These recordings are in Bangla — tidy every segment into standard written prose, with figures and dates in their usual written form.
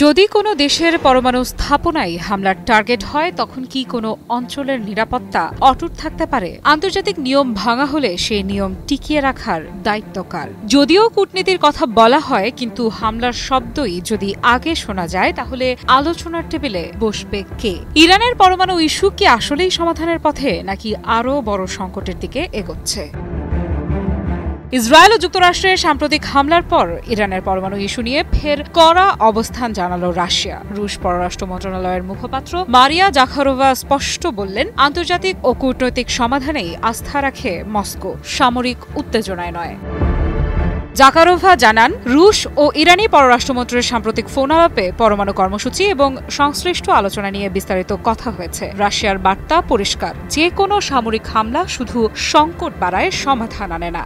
যদি কোনো দেশের পরমাণু স্থাপনায় হামলার টার্গেট হয় তখন কি কোনো অঞ্চলের নিরাপত্তা অটুট থাকতে পারে? আন্তর্জাতিক নিয়ম ভাঙা হলে সেই নিয়ম টিকিয়ে রাখার দায়িত্ব কার? যদিও কূটনীতির কথা বলা হয়, কিন্তু হামলার শব্দই যদি আগে শোনা যায় তাহলে আলোচনার টেবিলে বসবে কে? ইরানের পরমাণু ইস্যু কি আসলেই সমাধানের পথে নাকি আরও বড় সংকটের দিকে এগোচ্ছে? ইসরায়েল ও যুক্তরাষ্ট্রের সাম্প্রতিক হামলার পর ইরানের পরমাণু ইস্যু নিয়ে ফের কড়া অবস্থান জানালো রাশিয়া। রুশ পররাষ্ট্র মন্ত্রণালয়ের মুখপাত্র মারিয়া জাখারোভা স্পষ্ট বললেন, আন্তর্জাতিক ও কূটনৈতিক সমাধানেই আস্থা রাখে মস্কো, সামরিক উত্তেজনায় নয়। জাকারোভা জানান, রুশ ও ইরানি পররাষ্ট্রমন্ত্রীর সাম্প্রতিক ফোন আলাপে পরমাণু কর্মসূচি এবং সংশ্লিষ্ট আলোচনা নিয়ে বিস্তারিত কথা হয়েছে। রাশিয়ার বার্তা পরিষ্কার, যে কোনো সামরিক হামলা শুধু সংকট বাড়ায়, সমাধান আনে না।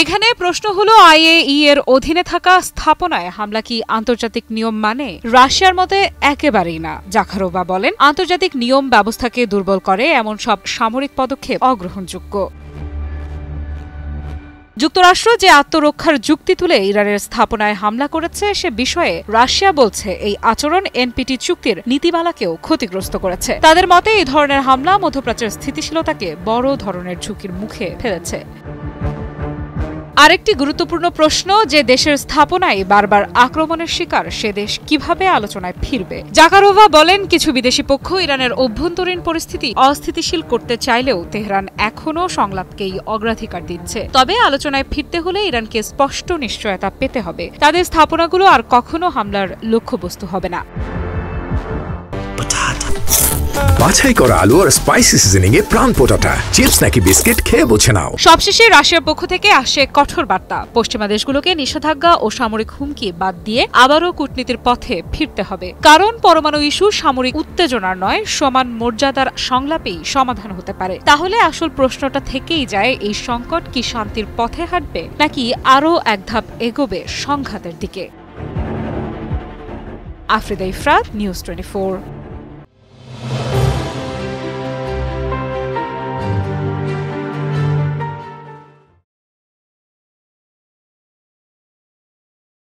এখানে প্রশ্ন হলো, আইএই এর অধীনে থাকা স্থাপনায় হামলা কি আন্তর্জাতিক নিয়ম মানে? রাশিয়ার মতে একেবারেই না। জাখারোভা বলেন, আন্তর্জাতিক নিয়ম ব্যবস্থাকে দুর্বল করে এমন সব সামরিক পদক্ষেপ অগ্রহণযোগ্য। যুক্তরাষ্ট্র যে আত্মরক্ষার যুক্তি তুলে ইরানের স্থাপনায় হামলা করেছে সে বিষয়ে রাশিয়া বলছে এই আচরণ এনপিটি চুক্তির নীতিমালাকেও ক্ষতিগ্রস্ত করেছে। তাদের মতে এই ধরনের হামলা মধ্যপ্রাচ্যের স্থিতিশীলতাকে বড় ধরনের ঝুঁকির মুখে ফেলেছে। আরেকটি গুরুত্বপূর্ণ প্রশ্ন, যে দেশের স্থাপনায় বারবার আক্রমণের শিকার সে দেশ কিভাবে আলোচনায় ফিরবে? জাকারোভা বলেন, কিছু বিদেশি পক্ষ ইরানের অভ্যন্তরীণ পরিস্থিতি অস্থিতিশীল করতে চাইলেও তেহরান এখনও সংলাপকেই অগ্রাধিকার দিচ্ছে। তবে আলোচনায় ফিরতে হলে ইরানকে স্পষ্ট নিশ্চয়তা পেতে হবে, তাদের স্থাপনাগুলো আর কখনো হামলার লক্ষ্যবস্তু হবে না। বাছাই করা আলু আর স্পাইসি সিজনিং এ প্রাণ পোটাটা চিপস নাকি বিস্কিট খেয়ে বোঝে নাও। সবশেষে রাশিয়ার পক্ষ থেকে আসে কঠোর বার্তা, পশ্চিমা দেশগুলোকে নিষেধাজ্ঞা ও সামরিক হুমকি বাদ দিয়ে আবারও কূটনীতির পথে ফিরতে হবে। কারণ পরমাণু ইস্যু সামরিক উত্তেজনার নয়, সমান মর্যাদার সংলাপেই সমাধান হতে পারে। তাহলে আসল প্রশ্নটা থেকেই যায়, এই সংকট কি শান্তির পথে হাঁটবে নাকি আরও এক ধাপ এগোবে সংঘাতের দিকে? আফ্রিদা ইফরাত, নিউজ 24।